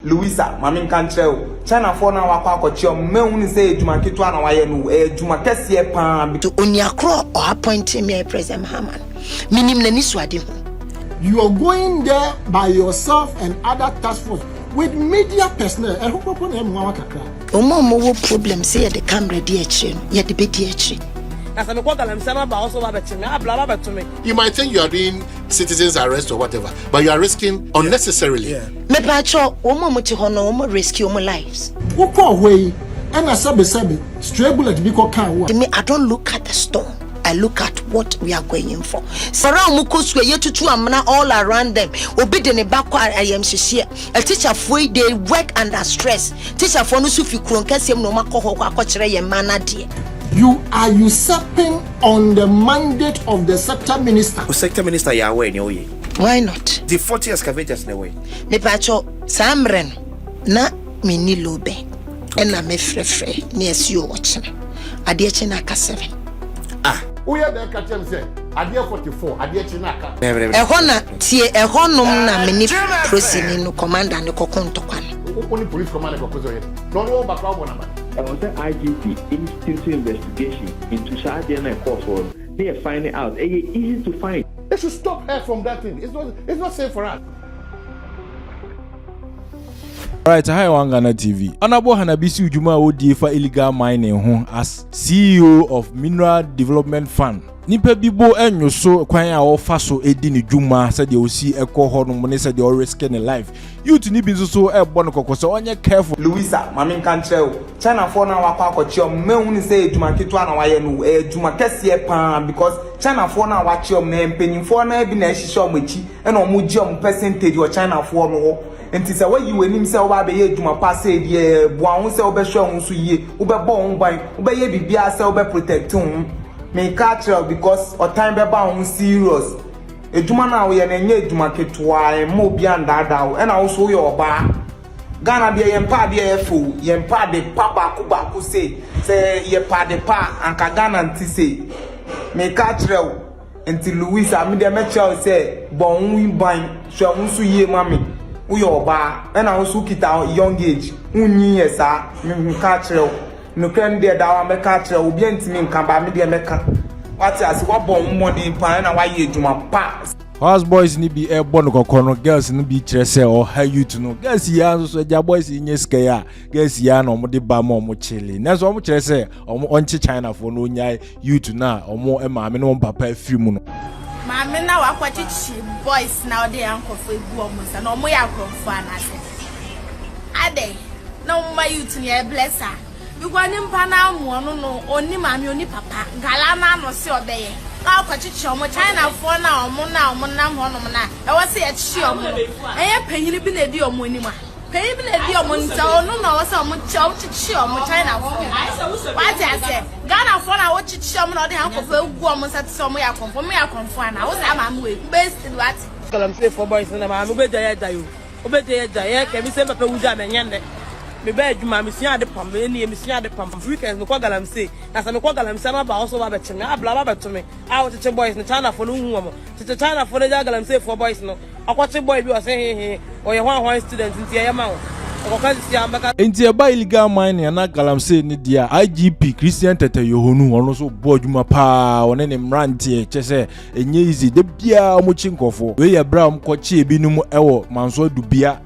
Louisa, Mammy can't tell. China for now, I caught your moon say to my Kitwana, to my Cassia Pam. To Onyakro or appointing me President Haman. Minim Neniswadi. You are going there by yourself and other task force with media personnel. And who put them Omo problem say the camera DH, yet the BTH. You might think you are doing citizens arrest or whatever, but you are risking unnecessarily. Me pacho omo mutihono omo rescue omo lives. Who call way and a sabe stray bullet because can't. I don't look at the storm. I look at what we are going in for. Sarah Mukoswe yetutu amna all around them. Obede ne bakwa IMCC. A teacher for they work under stress. Teacher for no sufi kronkese no makoho akochere ye mana die. You are usurping on the mandate of the sector minister. The sector minister ya away no way. Why not? The 40 excavators no way. Me pacho samren na mini lobe. Ena me frefre ni esio watching. Adieche na ka 7. Ah. We are there catch him say Adia 44 Adia Chinaka. Ehona tie ehonum na mini prosini no commander ne kokonto kwan. Only police commander go here. No no background one man. I want the IGP institute investigation into Sadiana court for they are finding out. It's easy to find. They should stop her from that thing. It's not safe for us. Alright, hi Wangana TV. Honorable Bissiw Juma odi for illegal mining as CEO of Mineral Development Fund. Nipa bibo enyo so kwan a ofa so edi ne dwuma said you see ekọ ho no money said you risk in life. Youth ni bi so e bo no kokose onye careful. Louisa, Mammy can't tell. China for now, I caught your moon say to my Kitwana, to my Cassia Pam because China for now, watch your man penny for na be na show mechi and on mujum percentage or China for no. And tis away you and himself by to my passage, ye, one sell be shown so ye, ube born by ube ye be sell be protect him. May catch because or time be bound serious. A Jumana we and a to market why more beyond that and also your bar. Ghana be a pa be a fool, yen pa de papa kuba ku say ye pa de pa and Kagana say. May catch until Louisa made a metro say, bon we bind, shall also ye mammy. Uyo ba and also kita young age unyi yesa me catch no can there that me catch obi antimi nkan ba me de meka what as what bon money pan na why you juma pa House boys ni bi e bon kokono girls ni bi kire se o ha youth no girls ya so ja boys nye sika ya girls ya na omo de ba ma omo chile na so omo kire se omo onchi China for no nya youth na omo e ma me no papa afiri mu no Mama na wakwachichi boys na ode yankofo egu omusa na omo yakrofo anase ade na umma youth ni e blessa bigwani mpa na amu no oni mami oni papa galama no se obeye ka wakwachichi omo China for na omo na ho no na e wose ya chichi omo eye panyini bi na edi omo ni ma pay bi na di omo nta onu na wose omo chichi omo China for what I say Ghana for na wo chichi omo na ode hankofo egu omo sati omo ya konfo me ya konfo na wo sa ma mu e based what Galamsey for boys na ma be ja ya dayo obede ya ja ya ke mi se papa wuja me nyande me be adwuma me sia de pam me ni me sia de pam weekends me kwa Galamsey na sa me kwa Galamsey na ba also ba be chime abla ba beto me a wo chichi boys na China for no hu omo chichi China for ja Galamsey for boys no akwachi boy bi o se he o ye hwan student nti ya ma wo Enti eba illegal mining na Galamsey ni dia IGP Christian Tete Yohonu ono so bo adwuma pa one ne mrantie chese enye easy de bia omo chinkofo we ya bra om koche ebinum ewo manso dubia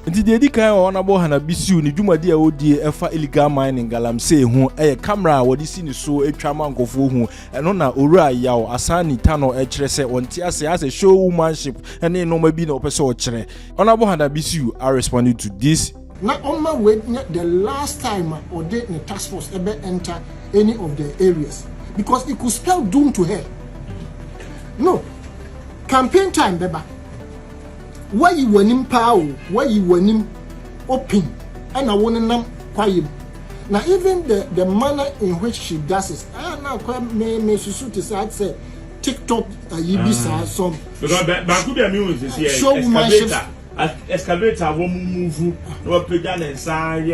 Nti de edi kan Honorable Bissiw ni dwumadi a odi efa illegal mining Galamsey hu camera wodi si ni so etwa mankofo hu eno na owura yawo asani tano kire se onti ase showmanship ene no ma bi na opese o kire Honorable Bissiw are responding to this. Now on my way the last time or date the task force ever enter any of the areas because it could spell doom to her. No campaign time beba why you were in power, why you were in open, and I want to know why you Now even the manner in which she does it, now me susu to say TikTok yibisa some because that could be a music showmanship. Excavator woman move no pagan and sign,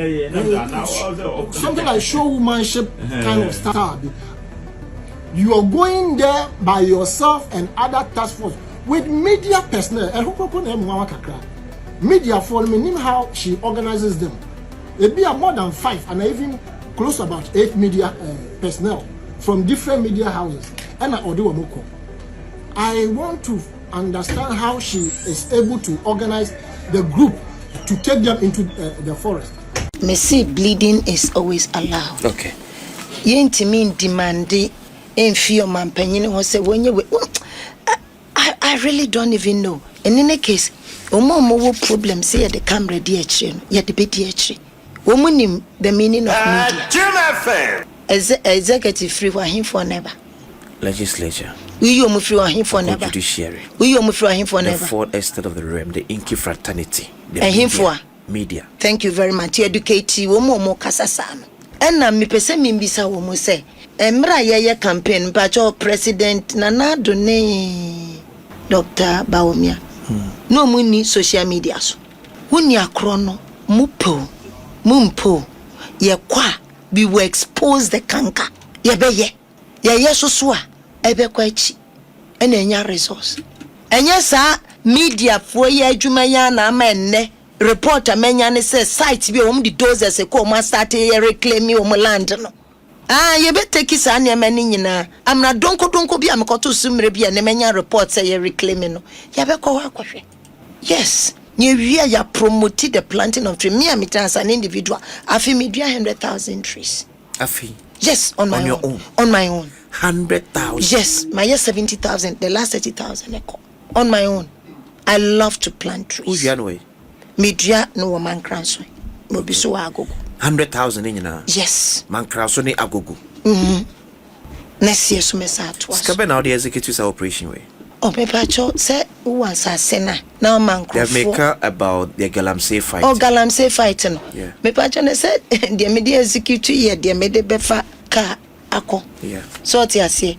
something like showmanship kind of style. You are going there by yourself and other task force with media personnel. And who media for me how she organizes them. It be more than 5 and even close to about 8 media personnel from different media houses. And I want to understand how she is able to organize the group to take them into the forest. Me see bleeding is always allowed. Okay. Yenti mean demanding in fear man penny was say when you I really don't even know. In any case, more problem say the camera dear yet the BTH. Woman the meaning of media. As executive free for him for never. Legislature. We you move through him for never. Judiciary. We you move through him for never. The fourth estate of the realm, the Inky fraternity. And him for media. Thank you very much. You educate you more kasasano. And na me pese me mbisa wo mo say emra ye campaign bacho president Nana Done Dr. Bawumia. No money social media so. Woni akrono mupo mumpo ye kwa we will expose the kanka. Ye be ye so so a ebe kwa chi ena enya resource. Enya sa media fo ye adwuma ya na ama enne reporter menya ne say site bi o the dozers e ko ma start ye reclaim o land no. Ye be take isa na mani nyina amna donko bi amekoto sumre bi na menya report say ye reclaim no. Ye be ko akwohwe. Yes. We are promoting the planting of trees. Me as an individual, I feel me 100,000 trees. Afi. Yes, on my your own. On my own. 100,000. Yes, my year 70,000. The last 30,000 on my own. I love to plant trees. Who's your way? Media no man cranso. No be so agogo. 100,000 in na. Yes. Man cranso ni agogo. Next year so me sa to. Skabe now the executives operation way. Oh, me pacho say once a sena. Now man they make about the Galamsey fight. Oh, Galamsey fighting. Yeah. Me pacho ne said the media execute here, the media befa ka ako. Yeah. So what you say?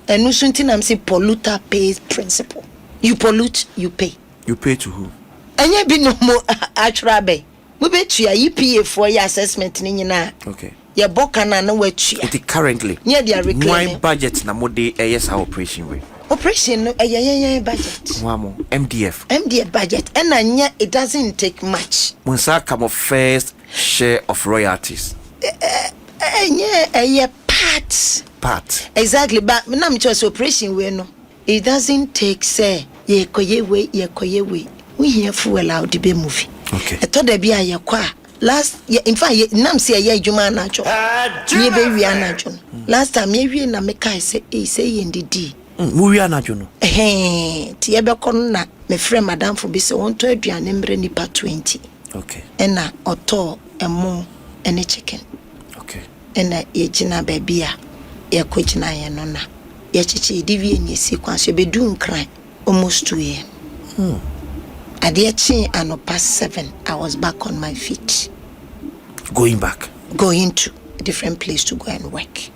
And no something I'm say polluter pays principle. You pollute, you pay. You pay to who? And you be no more actual bay. We bet you EPA for your assessment in na. Okay. Your book and no way. It currently. Yeah, they are reclaiming. Why budget na mo de yes operation way. Operation no budget. Wamo MDF budget and anya it doesn't take much. Monsa come of first share of royalties. Part. Exactly, but na me choose operation we no. It doesn't take say ye koye we. We here fuel out the movie. Okay. I thought there be a kwa last in fact nam say ye adwuma na cho. Ye be wi anacho. Last time ye wi na make I say in the D. Movie anacho no. Ti ebe kono na me frɛ madam for bi se won to aduane mbre nipa 20. Okay. Ena oto emo ene chicken. Okay. Ena ye gina baby a ye ko gina ye no na. Ye chichi divi enye sequence be do nkran almost 2 years. Ade chi anopa 7 I was back on my feet. Going to a different place to go and work.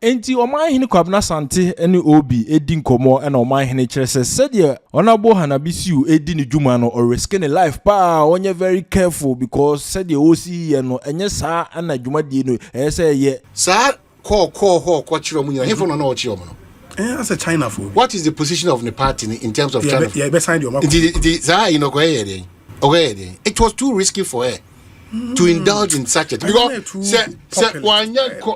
Enti Omanhene Kwabena Sante ene obi edi nkomo ena Omanhene kyerese said honorable Hannah Bissiw edi ni dwuma no or risk ne life pa onye very careful because said osi ye no enye sa ana dwuma die no say ye sa call chiro mu he for no na chiro mu no as a China food. What is the position of the party in terms of China? Yeah, beside your it was too risky for her to indulge in such a thing because say one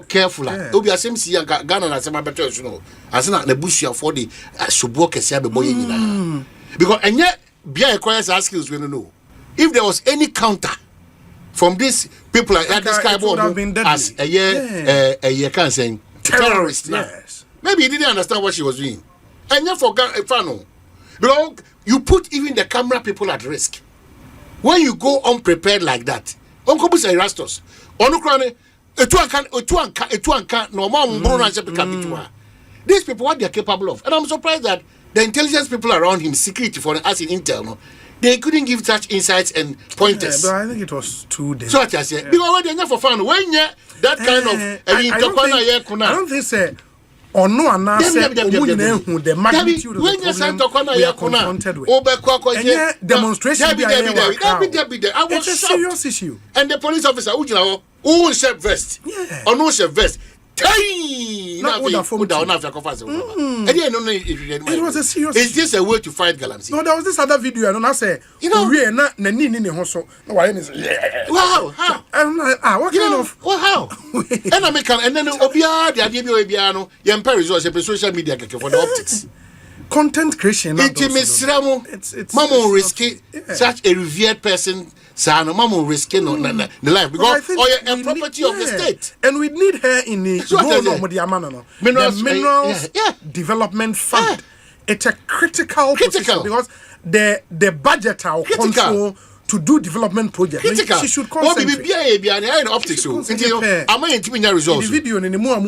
careful obi asem si Ghana na asem better you know as na Bissiw for the subo kese be boy nyina because enye bia requires our skills we know if there was any counter from these people like this guy as a year can say terrorist. Yes. Maybe he didn't understand what she was doing. And you forgot a funnel. Because you put even the camera people at risk. When you go unprepared like that, Uncle Busa Erastus, these people, what they are capable of. And I'm surprised that the intelligence people around him, security for us in intel, they couldn't give such insights and pointers. But I think it was too dangerous. So what I say, because when they're not for fun, when you that kind of, I don't think say. Or no, and now say the magnitude of the problem we are confronted with. And yet, demonstration it's a serious issue. And the police officer, who shape vest, or no shape vest. It was a serious. Is this a way to fight Galamsey? No, there was this other video, and I say, wow, how? I'm like, what kind of? Well, how? And I make and then Obia, the idea Obiano, Yamper is also a social media for the optics. Content creation. It's Mama risky such a revered person. Sana Mama risking the life because a property of the state, and we need her in the minerals development fund. It's a critical position because the budget are control to do development projects. She should concentrate. Optics. Am I intimate results? The video in the more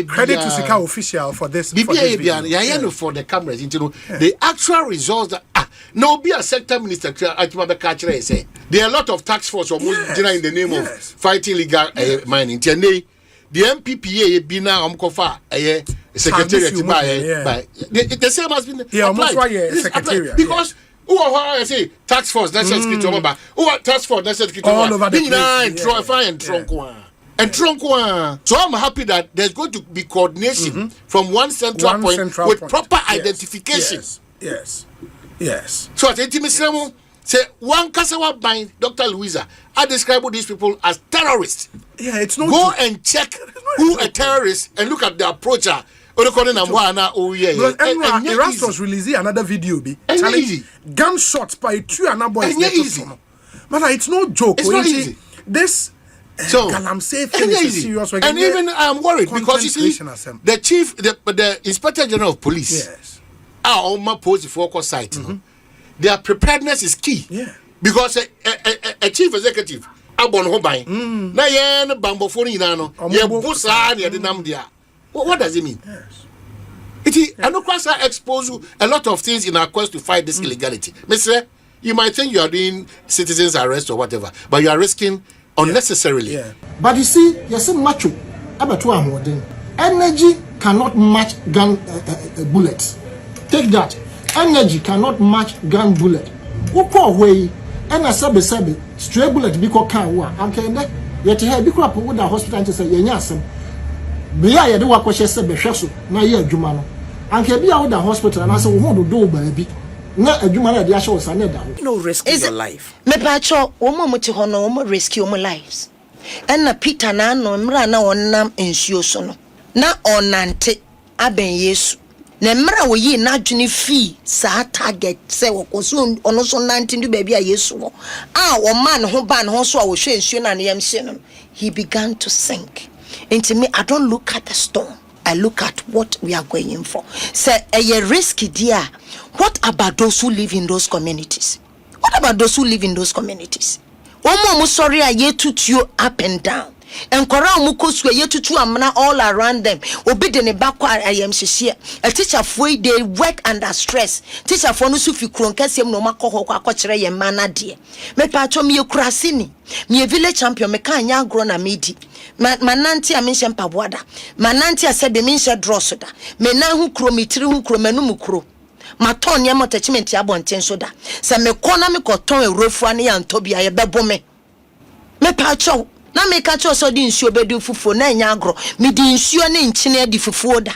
credit to Sika official for this. For the cameras. The actual results that no be a sector minister there are a lot of tax force or in the name of fighting illegal mining. The MPPA be now secretariat by the same has been applied. Secretariat because who I say tax force national security remember who tax force national security all over the place. So I'm happy that there's going to be coordination from one central point with proper identification. Yes. So at Intimisremo, say one Kasawa bind Dr. Louisa. I describe these people as terrorists. Yeah, it's not. Go and check who a terrorist and look at the approacher. Erasmus released another video. Gunshots by two and boys. But it's no joke. It's not easy. This Galamsey thing is serious. And even I'm worried because you see the Inspector General of Police. Our own post for site. Their preparedness is key. Yeah. Because a chief executive, Abon Hobay, Nayan Bambo Forinano, Yabusa, Yadinamdia. What does it mean? Yes. Anokwasa expose a lot of things in our quest to fight this illegality. Mister, you might think you are doing citizens arrest or whatever, but you are risking unnecessarily. Yeah. But you see, you're so macho. Energy cannot match gun bullets. Take that. Energy cannot match gun bullet. Upo away and a sabe stray bullet biko can wa. Okay, yet here biko up with the hospital to say yenyasem. Bia ye de wa kwehye se behwe so na ye adwuma no. Anke bia with the hospital and I say wo do baabi. Na adwuma na de ahye wo sa na da. No risk your life. Me pacho wo mo muti ho no wo rescue mo lives. And na Peter na no mra na wonnam ensuo so no. Na onante aben Yesu. Na mra wo yi na adwene fi sa target se wo koso ono so 19 du baabi a Yesu wo. Wo man ho ban ho so a wo hwe ensuo na ne yam hye no. He began to sink. Into me, I don't look at the storm. I look at what we are going for. Say, a risky dear. What about those who live in those communities? What about those who live in those communities? Omo sorry I ye to you up and down. And kora mukosu ye to amana all around them. Obede ne bakwa ayem hye. A teacher for they work under stress. Teacher for no sufi kron kesem no makọ akọkire ye mana de. Me pa cho me kurasini. Me village champion me kan nya agro na medi. Mananti a menhye mpaboada. Mananti a sebe menhye drosoda. Me na hu kro mitiri hu kro manum kro. Maton ye attachment ya bonten soda. Se me kona me koton ewrofu ane ya ntobia ye bebo me. Me pa cho na me ka cho so di nsuo bedu fufuo na nya agro. Me di nsuo ne nchine di fufuo da.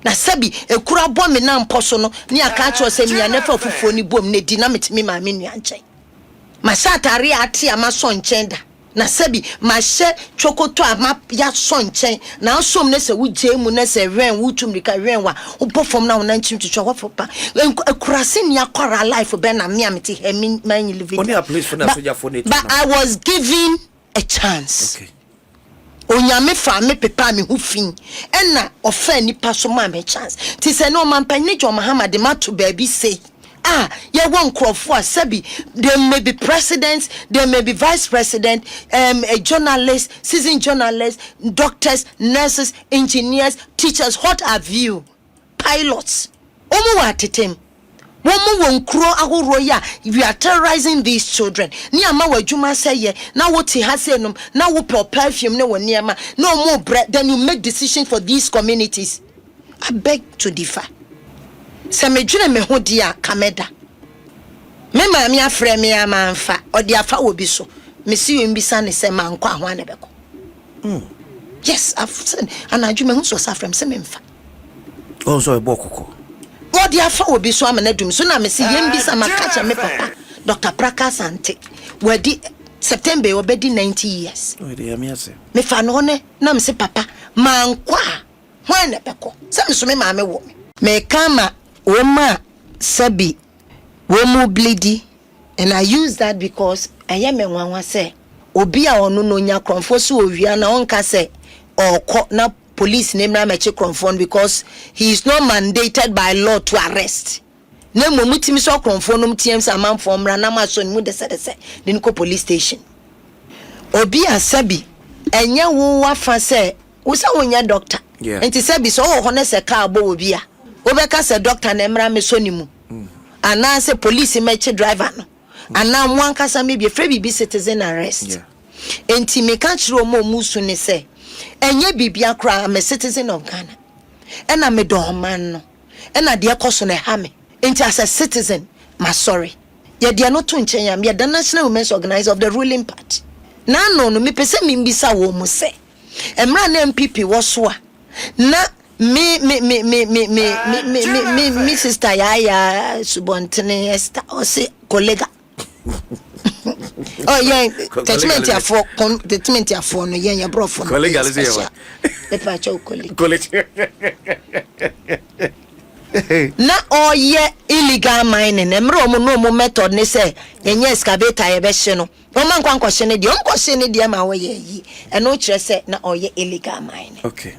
Na sabi ekura bo me na mposo no ne aka cho se me anefa fufuo ni bom ne di na metimi ma me nua nchen. Ma satare ate ama so nchen da. Na sabi ma hye chokoto ama ya so nchen na asom ne se wuje mu ne se ren wutum rika ren wa obofom na wona nchim twetwa wofopa ekurase ni akora life be na me amete he man live only a place for na soldier for it. But I was given a chance. Okay. Onyame fa me pepa me hu fin ena ofa nipa so ma me chance ti se no man panne jo Muhammad ma to baby say ye won crofo sabi there may be presidents, there may be vice president, a journalist, seasoned journalists, doctors, nurses, engineers, teachers, what have you, pilots. Omo wa tetem Woman won crow ahoroya. We are terrorizing these children. Ni ama wajuma say ye. Now what he has said now we perfume no one near no more bread. Then you make decisions for these communities. I beg to differ. Se me dwene me ho dia kameda. Me ma me afre me amanfa. Odi afa obi so. Me see you mbisa ne se manko ahwa ne beko. Yes, I've said and I me hu so safrem se me mfa. Oh so e bokoko. Odi afa obi so amana dum so na me see yem bisa makacha me papa. Dr. Praka Sante. Wedi September obedi 90 years. Oh dey am yase. Me fa no ne na me se papa manko a hwa ne beko. Se me so me ma me wo. Me kama Woma sabi womu bleedi and I use that because I am a nwanwa say obi a onu no nya kronfo so owia na onka say or na police name na meche kronfo because he is not mandated by law to arrest. Na momutimi so kronfo no mtiem sa manfo mra na maso ni mu de say den ko police station. Obi a sabi enye wo wafa say wo sa wonya doctor. Enti sabi so ho ne se ka abo obi a Obeka se doctor na emra me so ni mu. Ana se police meche driver no. Ana mwanka sa me be free bibi citizen arrest. Enti me ka chiro mo musu ne se enye bibia kra am a citizen of Ghana. Ena me do man no. Ena de ekoso na ha me. Enti as a citizen, ma sorry. Ye de no to nchen yam ye the National Women's Organizer of the ruling party. Na no me pese me mbisa wo mu se. Emra na MPP wo so a. Na me sister Yaya Subontene Esther or say colleague. Oh yeah, teachment ya for no yeah bro for colleague alizewa. Pepa cho colleague. Na oh yeah illegal mining emro mo no mo method ne say yenye excavator ye be hye no. O man kwan kwhye ne de o kwhye ne de ma wo ye yi. E no kire say na oh yeah illegal mining. Okay.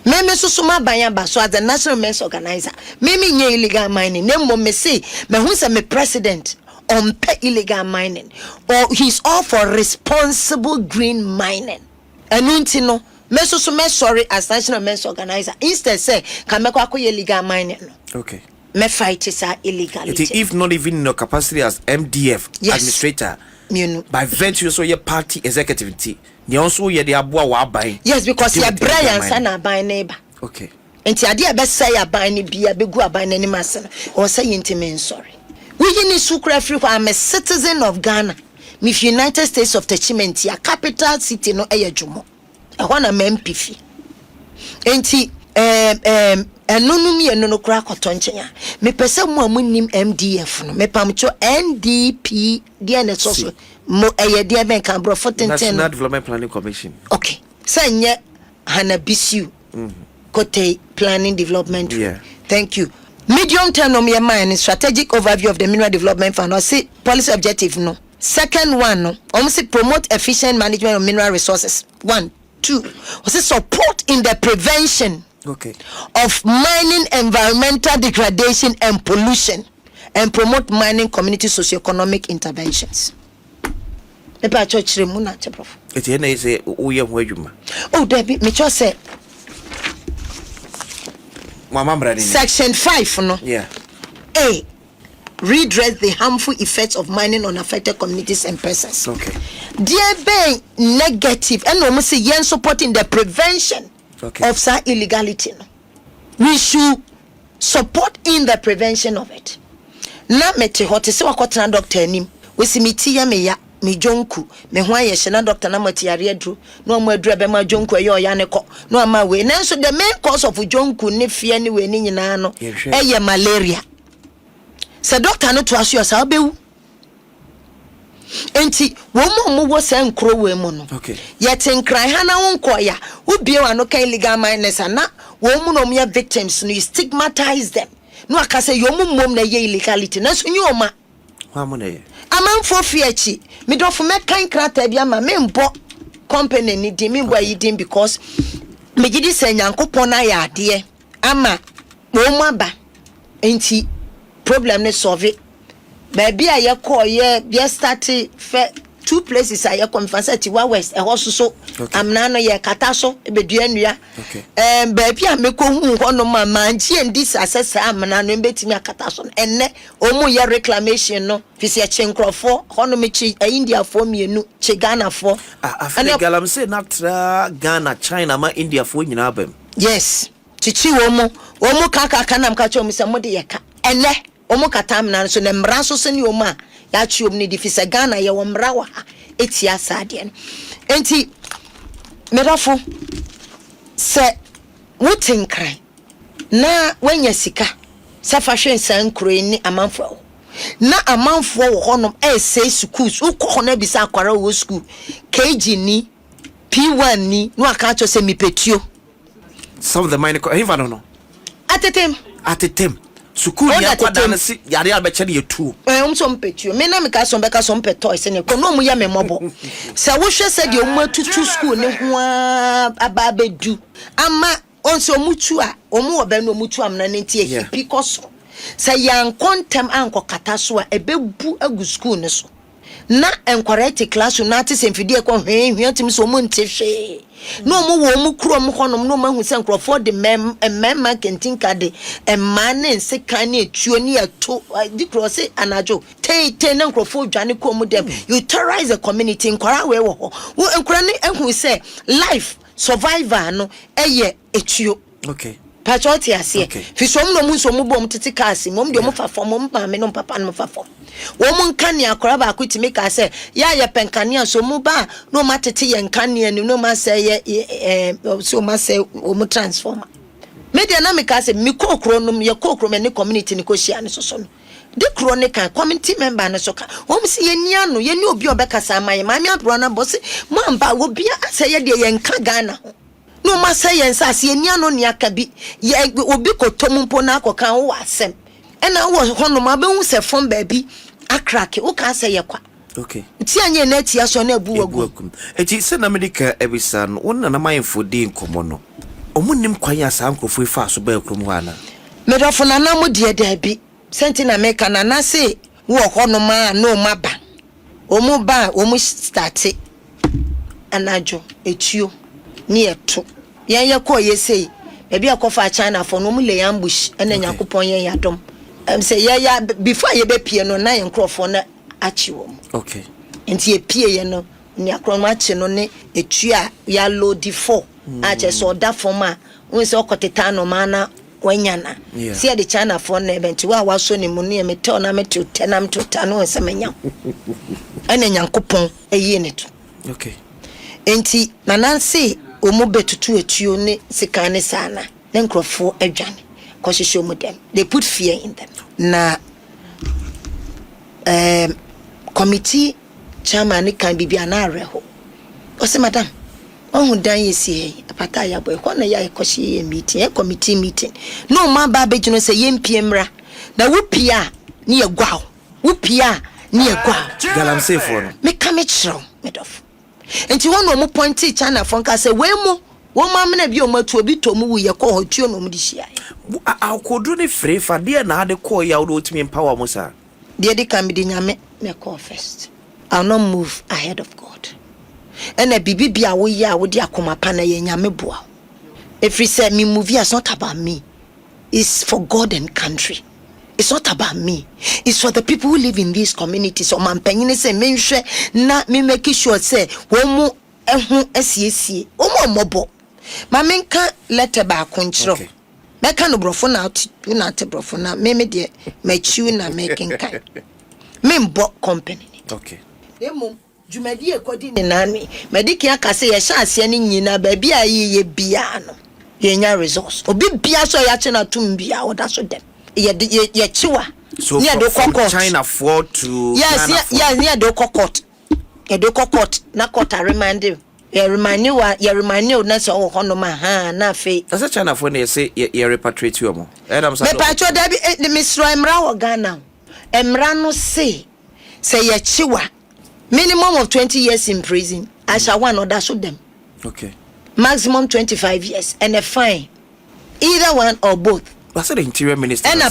Me susuma banya so as the National Men's Organizer. Me nye illegal mining. Nemo me say me hu say me president on pay illegal mining. Or he's all for responsible green mining. Enunti no me susuma sorry as National Men's Organizer. Instead say can me kwa illegal mining no. Okay. Me fight is illegality. If not even in your capacity as MDF administrator. By virtue so your party executive team. You also ye the abua wa buy. Yes, because your Brian sana buy neighbor. Okay. Enti ade be say ya buy ni bia be gu abuy na ni masana. O say intimen sorry. We ni sukra free for I'm a citizen of Ghana. Me United States of Techiment ya capital city no eyejumo. E ho na MPF. Enti enunu mi enunu kra kwato nchen ya. Me pese mu amunim MDF no. Me pamcho NDP dia ne so mo de ben kan bro for National Development Planning Commission. Okay. Sanye Hana Bissiw. Kote Planning Development. Yeah. Thank you. Medium term no me mind strategic overview of the mineral development fund or say policy objective no. Second one no. Almost promote efficient management of mineral resources. 1, 2. Also support in the prevention of mining environmental degradation and pollution and promote mining community socio-economic interventions. Epa church remuna prof. Eti na say uye ho adwuma. Oh Debbie, me just say Mama brani. Section 5 no. Yeah. A. Redress the harmful effects of mining on affected communities and persons. Okay. There being negative and almost say yen supporting the prevention of such illegality. No? We should support in the prevention of it. Na mete hote se wakotena doctor anim. We si miti ya me ya me jonku me ho aye na doctor na matiare adru no mo adru be ma jonku aye oya ne ko no ama we nanso the main cause of jonku ne fie ne we ni nyina no eye malaria. Se doctor no to aso sa obewu enti wo mo wo se nkro we mu no yet nkran ha na wonko ya ubie wa no kan illegal miners na wo mu no me victims no you stigmatize them no aka say yo mum na ye illegality na so nyoma wa mo na ye amanfo fiachi me do for me kan krata bia ma me mbo company ni di me boy yidin because me gidi say nyankopon na ya ade ama wo mu aba enti problem ne solve it. Maybe I call ye start fe 2 places I conference at Tiwa West e ho so am na no ye kata so e bedua nua baby a meko hu ho no mama ntie ndi asesa am na no betimi akata so enne omu ye reclamation no fisi e chenkrofo ho no mechi India fo mienu che Ghana fo Galamsey natra Ghana China ma India fo nyina bam yes chichi womu kaka nam ka chom se mode ye ka enne omu katam na so ne mra so se ni omu a ya chiom ni di fisa Ghana ye wo mra wa etia sade no enti medafo se wotinkran na wanya sika se fa hwe nsan kro ni amanfo na amanfo wo honom say schools ukọ na bisa akwara wo school KG ni P1 ni no aka cho se mipetuo some of the minor even no atetem sukuu ya kwada na si yare abeche ne yetu so mpetuo me na meka so beka so mpeto se ne ko no mu ya memobo se wo hwe se de omu atutu school ne ho ababedu ama onso mutu a omu oba no mutu amna ne ntie hipi koso se yan kontem anko kata so a ebebu agu school ne so na encorrect class na ate se mfidie ko hwetim so mu ntehwe no mu wo mu kuro mu honom no mahu se nkrofo de memma kentinka de emane se kan ne etuo ne ato di cross anajo te na nkrofo dwane ko mu dem you terrorize the community nkora we wo ho wo nkora ne ehu se life survivor no eye etuo okay patroti ase fi so no mu so mu bom tete kasi mom de mu fafo mom pa me no papa no fafo wo mu nkane akora ba kwitimi ka se ya ye penkane so mu ba no matete ye nkane ni no ma se ye so ma se o mu transformer me de na me ka se mi kokro no ye kokro me ne community ni ko hia ne so no de chronic community member ne so ka wo mu se ye nia no ye ni obi obekasa amaye ma mi abro na boss mamba wo bia se ye de ye nka Ghana no ma say yensa se enia no ne aka bi ye obi kotompo na akokan wo asem ena wo hono ma be hu se fon ba bi akrake wo ka say ye kwa okay ti anye na tia so na abu wagu eti se na medica ebisa no wonna na mayemfo di nkomo no omunim kwan ya sa nkrofo ifa so ba ekrom ana medofo na na mo de da bi senti na meka na na se wo hono ma no maba omu ba omu start anajo etuo ni eto ye ko ye sei ebi akofa China for no mu le ambush ena nyakopon ye yadom say ya before ye be pie no na ye nkrofo na achi wo okay enti ye pie ye no ni akroma achi no ne etu a ya load 4 ache so da forma won se okoteta no mana wanyana see the China for na event wa so ni mu ne mete na mete tenam to tano se menya ena nyakopon eye ne to okay enti nanansi omo betutu etuo ne sikane sana ne nkrofo adwane koshisho mu dem they put fear in them na committee chairman kan bibia na areho o se madam ohun dan yesi apata ya boy ko na ya koshi meeting committee meeting no ma ba be juno se yempie mra na wupia ne yegwa wupia ne yegwa Galamsey for no me kamechro medof enti won no mo pointi China fonka se we mu wo ma me na bi o matu obi to mu ye ko hotuo no mu di hia akodu ne free fa de na ade ko ya wo timi empower mo sa de de kan bi de nyame me call first I'll not move ahead of God and a bibi bia wo ya wo de akoma pa na ye nyame boa if we say me move is not about me, it's for God and country. It's not about me. It's for the people who live in these communities. So man penny say menhwe na me make sure say wo mu ehu asiesie. Wo mo mobo. Ma menka letter ba konchiro. Meka no brofo na na te brofo na me de machiu na making kan. Me mbo company. Okay. Emo jumadi ekodi ni nani. Mediki aka say ye sha ase ni nyina ba bia ye bia no. Ye nya resource. Obi bia so ya che na tum bia oda so dem. Ye chiwa. So from China for to yes, near do court. Ye do court na court remind you. Ye remind you na so hono ma ha na fe. That's China for na say ye repatriate you mo. Me patcho da bi the Mr. Emra wo Ghana. Emra no say ye chiwa. Minimum of 20 years in prison. I shall one order so them. Okay. Maximum 25 years and a fine. Either one or both. What's the interior minister? And a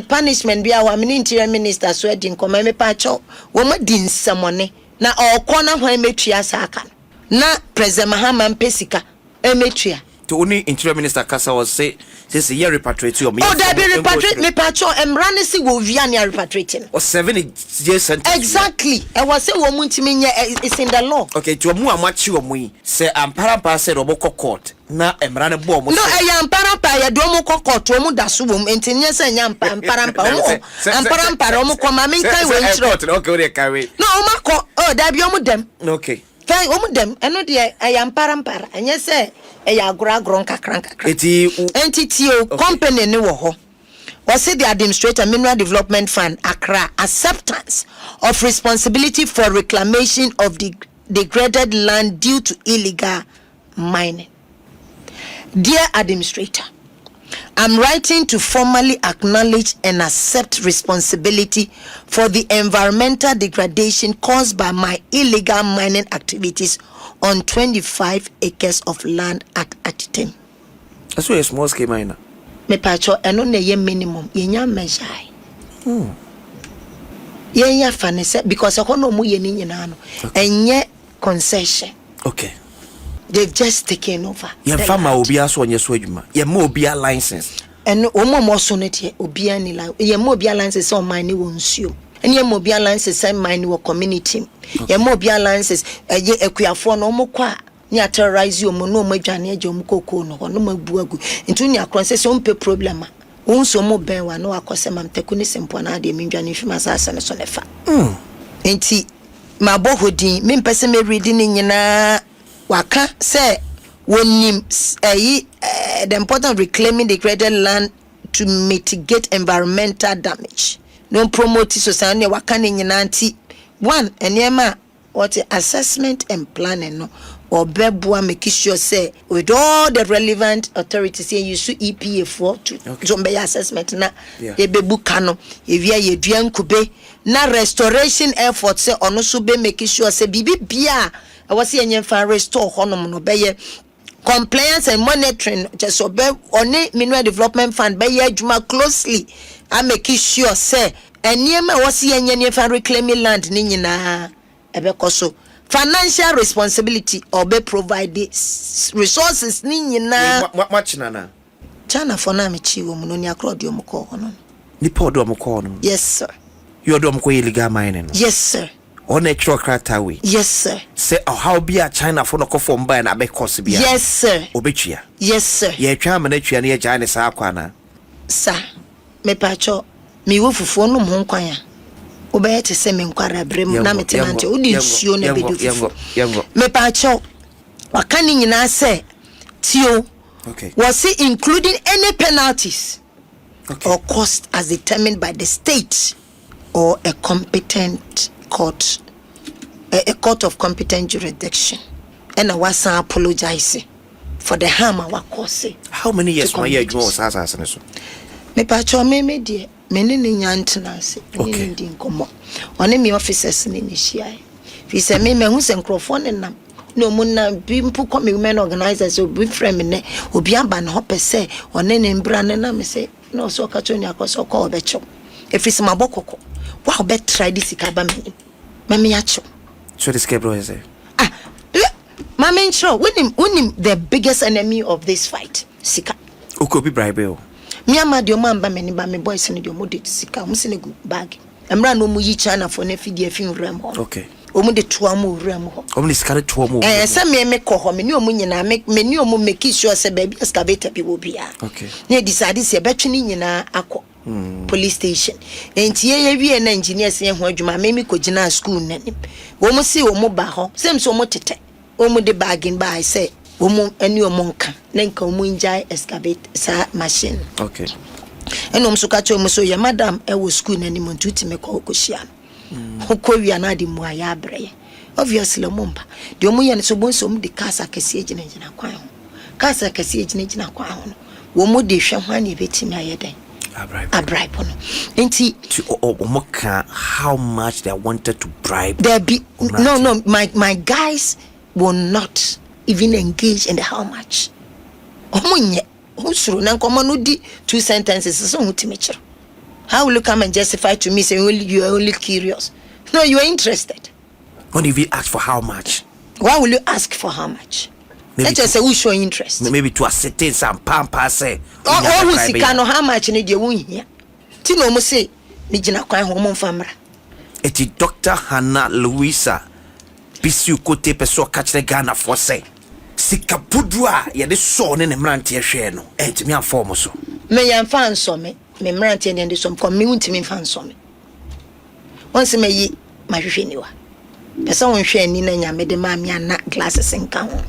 punishment be our interior minister so din come me pacho wo ma din samone na okona ho emetua saka na President Mahama mpesika emetua to only interior minister Kasa was say year repatriate you. Oh, that be repatriate me patcho emrane si wo via ne repatriating. Or 7 years sentence. Exactly. I was say wo muntimi nya is in the law. Okay, to mu amachi wo mu say ampara say roboko court na emrane bo mo. No, e ampara ya do mo court wo mu da so wo entinye say nya ampara ampara wo ko ma men kai we ntro. Okay, we carry. No, o makọ oh da bi o mu dem. Okay. Kai o mu dem eno de e ampara enye say e ya agro nkakran. Entity company ni wo ho. Was the administrator Mineral Development Fund Accra acceptance of responsibility for reclamation of the degraded land due to illegal mining. Dear administrator, I'm writing to formally acknowledge and accept responsibility for the environmental degradation caused by my illegal mining activities on 25 acres of land at Atitem. That's why a small scale miner. Me pacho eno na ye minimum yenya measure. Yenya fanese because akono mu ye ni nyina no. Enye concession. Okay. They've just taken over. Ye farmer obi aso onye so adwuma. Ye ma obi a license. Eno omo so ne tie obi ani la. Ye ma obi a license on mine wo nsuo. Ene ye ma obi a license on mine wo community. Ye ma obi a license ye ekuafo no omo kwa ni terrorize you mo no mo adwane agye omo kokoo no no mabu agu ntu ni akron se ompe problema wonso mo ben wa no akose mamteku ni sempo na ade mindwane hwima sasa ne so nefa enti mabohodin me mpese me read ni nyina waka se wonim the importance of reclaiming the degraded land to mitigate environmental damage no promote society waka ni nyina anti one enema what assessment and planning no or bebua make sure say with all the relevant authorities here you should EPA for to zombe assessment na ye bebuka no ye via ye duan kube na restoration effort say ono so be make sure say bibi bia I was see enyen restore honom no be ye compliance and monitoring just so be oni Mineral Development Fund be ye adwuma closely I make sure say enyen was see enyen fan reclaiming land ni nyina ebe koso financial responsibility or be provide resources ni nyina much nana China for na me chi wo mu no ni akro de omko ho no ni po de omko no yes sir you do omko illegal mining yes sir on natural crata way yes sir say how be a China for no conform by na be cost bia yes sir obetua yes sir ye twa ma na tua na ye China sa akwana sir me pacho mi wo fufu no mo nkwan ya obeye te se me nkwara brem na metenante odi nsuo na bedu fufu me pacho wakani nyina se tio okay was it including any penalties or cost as determined by the state or a competent court a court of competent jurisdiction and I was apologizing for the harm I was. How many years my year you was as me pacho me die me ne nyantenase ni ndi nkomo one me officers ni hia fi se me hu se nkrofo ne nam no mu na bi mpu come women organizers obi frame ne obi aba na hopese one ne mbra ne na me se no so ka choni akoso ko obecho efi se mabokoko wa obe try this ikaba me yacho so the scarecrow is mama ntro when the biggest enemy of this fight sika ukobi bribe mi amadi o mamba meni ba me boys ne de o de sika o se ne go bag emra no mu yi China for na fidi afin ram ho okay o mu de toa mu ram ho o mu sika de toa mu se me ko ho me ni o mu nyina me ni o mu make sure se ba bi excavator bi wo bia okay ne decide se betwe ni nyina akọ police station enti ye wie na engineers ye ho adwuma me ko gina school nanim wo mu si o mu ba ho sem so mu tete o mu de bagging by say wo mu ani o mu nka na nka o mu njai excavate sa machine okay enom so ka cho mu so ye madam e wo school nanim ntuti me ko hia no ko wi na de mu aya breye obviously mumba de o mu ye ne so bon so mu de kasa kase gina kwan ho kasa kase gina kwan ho wo mu de hwe hwan e betimi ayeden a bribe no enti how much they wanted to bribe there be no my guys will not even engage in the how much omunye usuru na nkomo no di two sentences so hutimechi how will you come and justify to me say you are only curious no you are interested When you ask for how much? Why will you ask for how much? Let's just say we show interest. Maybe to ascertain some pampa say. Oh, we see how much need you win here. Tino mo say, Nijina kwa homo famra. Eti Dr. Hannah Louisa Bissiw kote peso catch the Ghana for say. Sika budwa ya de so ne mrante hwe no. Enti me afom so. Me yan fan so me mrante ne de so ko me untimi fan so me. Once me yi ma hwe ni wa. Pesa won hwe ni na nya me de ma me ana glasses nka ho.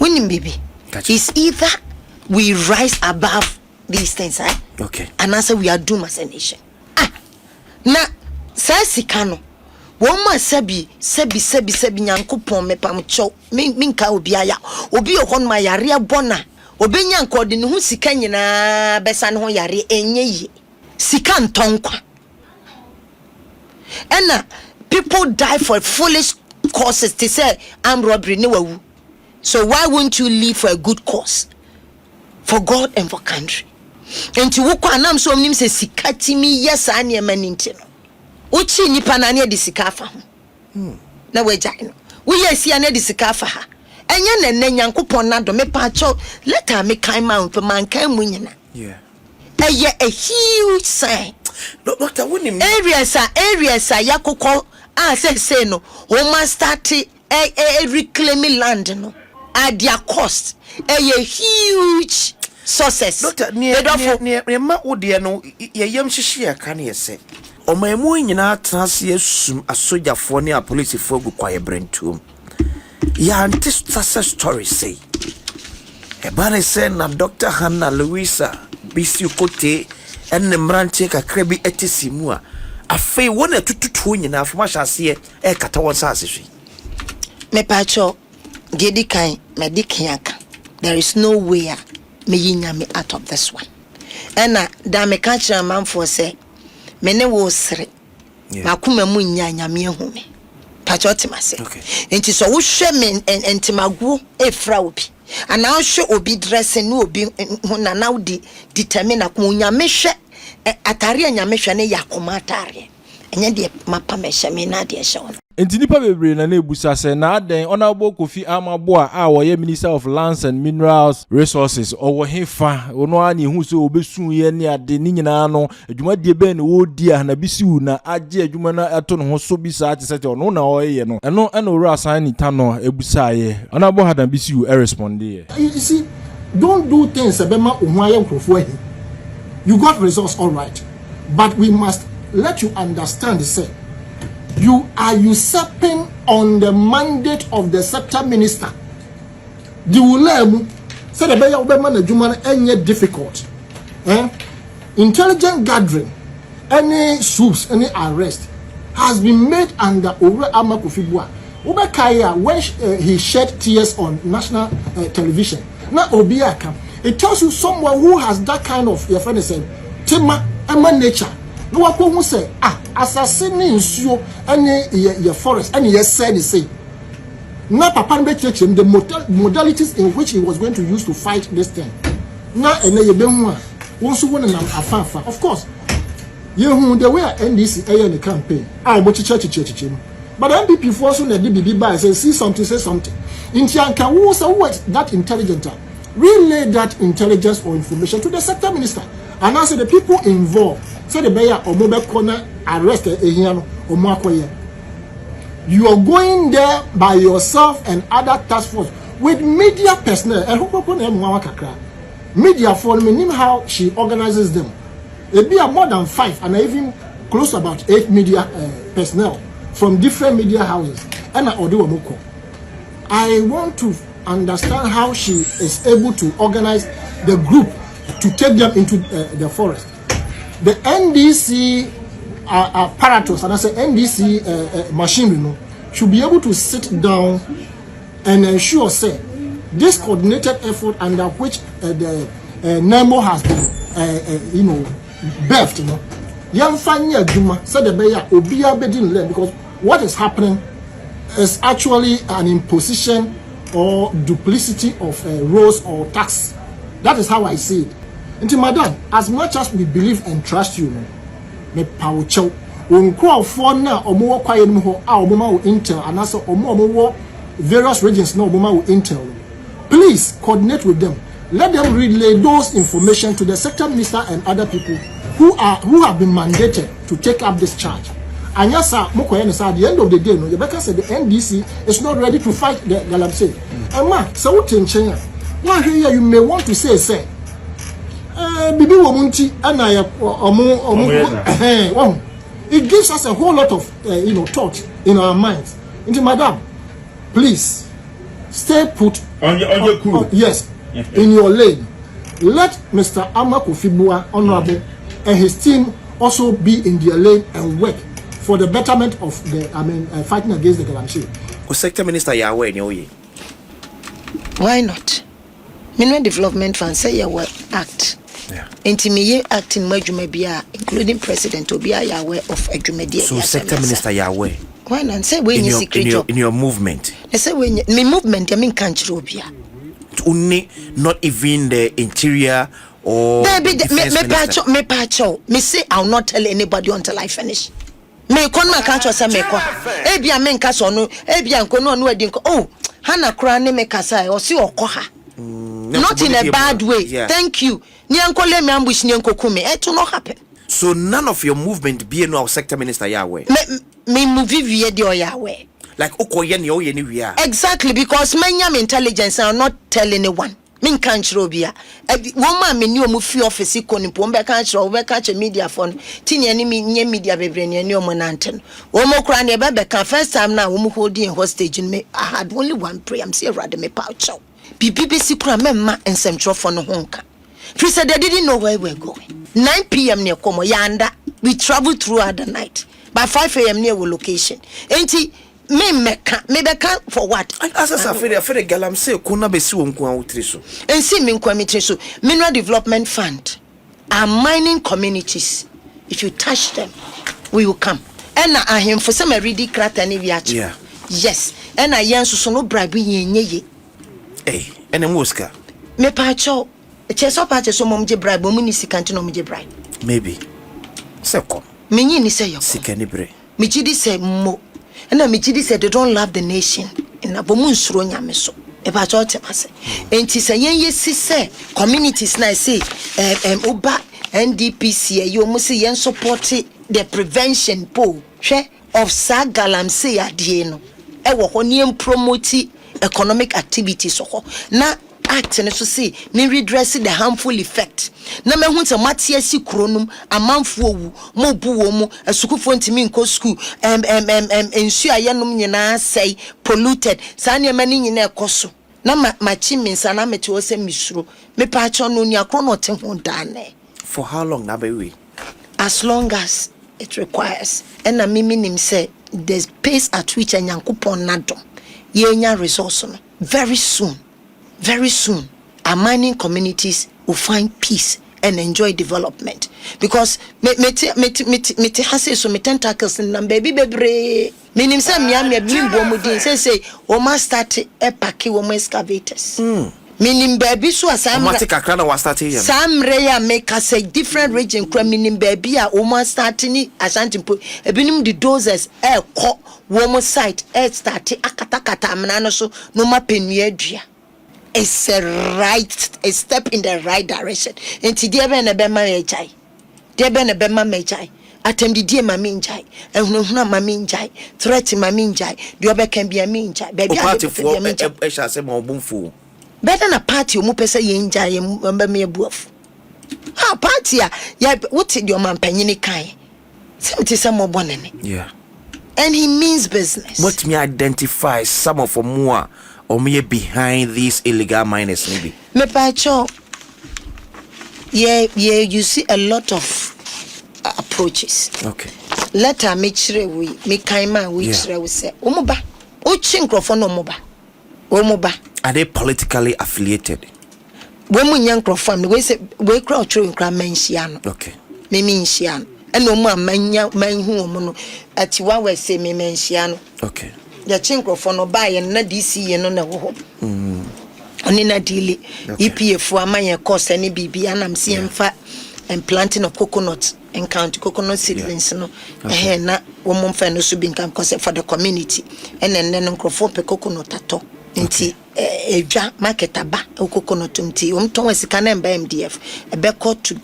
Winning baby. Gotcha. It's either we rise above these things, eh? Okay. And answer we are doomed as a nation. Na sasikano. Woma sebi nyankopon me pam cho minka obi aya obi ohon ma yare bona obi nyanko de ne hu sika nyina besa ne ho yare enye yi sika ntonkwa. And people die for foolish causes. They say armed robbery ne wawu. So why won't you live for a good cause? For God and for country. And to walk anam so nim se sikati mi yes anya maninti no. Uchi nipa na ne de sikafa ho. Na we jai no. We yes ya ne de sikafa ha. Enya na nyankopon na do me pa cho let me kind man pe man kan mu nyina. Yeah. A huge sign. No, Doctor, wouldn't areas yakoko say no. O must start reclaiming land no. At their cost, a huge success. Doctor, near ma odie no ye yam hihie aka na yese. Omamu nyina transie sum asojafo ne a police fo gu kwaye brentum. Ya anti success story say. E bana say na Dr. Hannah Louisa Bissiw kote en mranche kakra bi etisimu a afei wona tututu nyina afoma hyase e kata won sa asehwe. Me pacho Gedikai medikiaka. There is no way me yinya me out of this one. Ena da me catch a man for say me ne wo sere. Makuma mu nya nyame hu me. Pachotima say. Okay. Enti so wo hwe me entimagu efra obi. Ana wo hwe obi dressing no obi hu na na di determine akuma nyame hwe atare nyame hwe ne yakoma atare. Enye de mapa me hwe me na de hwe. Enti nipa bebre na ebusa se na aden Honorable Kofi Amaboa a woye Minister of Lands and Minerals Resources owo hefa ono ani hu so obesun ye ne ade ni nyina no adwumadie be ne wo di a na Bissiw na age adwuma na ato no ho so bi sa ate sete ono na oye no eno ora asan ni ta no ebusa ye Honorable Hannah Bissiw respond ye. You see, don't do things abema ohwaye nkrofo ahi. You got results all right, but we must let you understand say you are usurping on the mandate of the sector minister. The ulemu said the beya obema na juma enye difficult. Intelligent gathering, any swoops, any arrest has been made under Owura Amakufibua. Ubekaya when he shed tears on national television. Now Obiaka, it tells you someone who has that kind of your friend said, Tima Emma nature. No one who say assassinating you any your forest and yes said say now papa be teach him the modalities in which he was going to use to fight this thing. Now and you be one want to afafa. Of course, you who the way NDC in the campaign. I watch church. But MPP force on the BB by say something. In Tianka, who was that intelligent? Relay that intelligence or information to the sector minister. And also the people involved. So the bear or mobile corner arrested a hiano or makoye. You are going there by yourself and other task force with media personnel. And who media for me how she organizes them. It be more than 5 and even close to about 8 media personnel from different media houses. And I want to understand how she is able to organize the group to take them into the forest. The NDC apparatus, and I say NDC machinery, should be able to sit down and ensure, say, this coordinated effort under which the NEMO has been, birthed, because what is happening is actually an imposition or duplicity of roles or tax. That is how I see it. And madam, as much as we believe and trust you, me paucho, Nkrofo na omo kwaye no ho a omo ma wo intel anaso omo wo various regions na omo ma wo intel. Please coordinate with them. Let them relay those information to the sector minister and other people who have been mandated to take up this charge. And yes, sir, at the end of the day, no, you better say the NDC is not ready to fight the Galamsey. And ma, so what in China? One here you may want to say, Bibi Womunti and I it gives us a whole lot of thought in our minds. Into madam, please stay put on your cool. Yes, in your lane. Let Mr. Amakufibua Honorable and his team also be in their lane and work for the betterment of the fighting against the Galamsey. Sector Minister Yahweh Nyoye. Why not? Mineral Development Fund say Yahweh act. Yeah. Intimiye act in Majumebia, including President Obia Yahweh of Ejumedia. So Sector Minister Yahweh. Why not? Say when you secret job. In your movement. They say when me movement, I mean country Obia. Only not even the interior or me pacho. Me say I'll not tell anybody until I finish. Me kon ma kancho say me kwa. Ebia me nka so no, ebia nko no no adi nko. Oh, Hana kra ne me kasa o si okoha. Not in a bad way. Yeah. Thank you. Ni anko le me ambush ni anko kume. It will not happen. So none of your movement be no Sector Minister Yahweh. Me move vie de Yahweh. Like okoye ni oye ni we are. Exactly, because many intelligence are not tell anyone. Min can't robia. Woman me new mufi office koni pombe can't rob catch a media phone. Tini any media bebre ni omo nanten. Omo kra ne bebe can first time now omo holding hostage in me. I had only one prayer. I'm say rather me poucho. BBC kra memma ensem trofo no honka. Free said they didn't know where we're going. 9 p.m. near Komo Yanda. We traveled throughout the night. By 5 a.m. near our location. Ain't he? Me meka for what? As I feel Galamsey kuna Bissiw nko utreso. Ensi me nko mitreso. Mineral Development Fund are mining communities. If you touch them, we will come. And I him for some ready krata ni viachi. Yeah. Yes. And I yan so no bribe ye. Hey, and Oscar. Me pacho. Cheso pacho so mom je bribe, mo ni sikanti no je bribe. Maybe. Seko. Me ni say yo. Sikani bre. Me chidi say mo. And I Michidi said they don't love the nation. And Abomun Sronya meso. Eba chote mase. And she say ye say communities na say Oba NDPC you must yen support the prevention po of Galamsey adieno. E wo ho promote economic activities so na act and so say me redress the harmful effect na me hu se matia si kronum amanfo owu mo buwo mu asukufo ntimi nko school ensu ayenom nyina say polluted sa ne mani nyina ekoso na machi minsa na meti wo se misuro me pa cho no nia kro no te ho dane. For how long na be we? As long as it requires. And na mimi nim say there's pace at which Nyankopon nadom yenya resource no very soon our mining communities will find peace and enjoy development, because me has so me tentacles in them baby bebre minim say me bimbo mudin say o ma start e paki wo excavators minim baby so automatic akra na wa start here some rare make us a different region kra minim baby a o ma start ni ashanti po ebinim the dozers e ko wo site e start akatakata amna no so no ma penua adua. It's a step in the right direction. And today ben a bema jai. There ben a bema jai. Atem di die mami njai. Ehunhuna mami njai. Threat mami njai. The other can be a min jai. Baby party for e sha say mo bunfu. Better na party omu pese ye njai mba me buafu. Ah party ya what did your man panyini kai? Something some more bonene. Yeah. And he means business. What me identify some of more or me behind these illegal miners maybe? Me pacho. Yeah, you see a lot of approaches. Okay. Later me chire we me kaima we chire we say omoba. Uchi nkrofo no omoba. Are they politically affiliated? When we young nkrofo we say we crowd chire nkra menhia no. Okay. Me menhia no. Eno mu amanya manhu omo no ati wa we say me menhia no. Okay. Ya chinkrofo no ba ye na DC ye no na wo ho. Oni na dili EPF amanye course ani bibia na msi emfa and planting of coconut encounter coconut seedlings no na wo mom fa no so bi nkan cause for the community and then nkrofo pe coconut ato nti edwa market aba coconut nti ton sika na MDF ebe call to